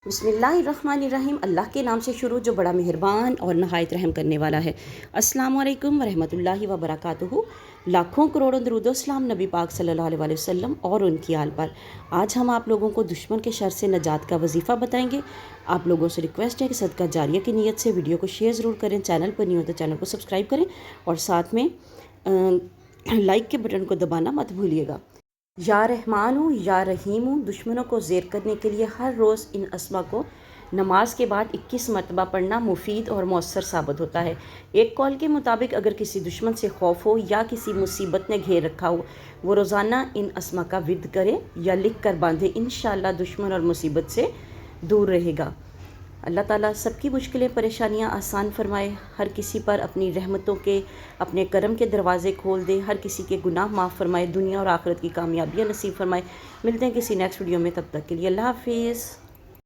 बिस्मिल्लाहिर्रहमानिर्रहीम। अल्लाह के नाम से शुरू जो बड़ा मेहरबान और नहायत रहम करने वाला है। अस्सलामु अलैकुम वरहमतुल्लाहि वबरकातुहू। लाखों करोड़ों दरूद सलाम नबी पाक सल्लल्लाहु अलैहि वसल्लम और उनकी आल पर। आज हम आप लोगों को दुश्मन के शर से नजात का वजीफ़ा बताएंगे। आप लोगों से रिक्वेस्ट है कि सदका जारिया की नीयत से वीडियो को शेयर ज़रूर करें। चैनल पर नहीं हो तो चैनल को सब्सक्राइब करें और साथ में लाइक के बटन को दबाना मत भूलिएगा। या रहमानु या रहीमु, दुश्मनों को ज़ेर करने के लिए हर रोज़ इन अस्मा को नमाज के बाद 21 मरतबा पढ़ना मुफीद और मौसर साबित होता है। एक कौल के मुताबिक अगर किसी दुश्मन से खौफ हो या किसी मुसीबत ने घेर रखा हो, वो रोज़ाना इन अस्मा का विर्द करे या लिख कर बांधे। इंशाअल्लाह दुश्मन और मुसीबत से दूर रहेगा। अल्लाह ताला सबकी मुश्किलें परेशानियां आसान फरमाए, हर किसी पर अपनी रहमतों के अपने करम के दरवाज़े खोल दे, हर किसी के गुनाह माफ़ फरमाए, दुनिया और आखिरत की कामयाबियां नसीब फरमाए। मिलते हैं किसी नेक्स्ट वीडियो में, तब तक के लिए अल्लाह हाफिज़।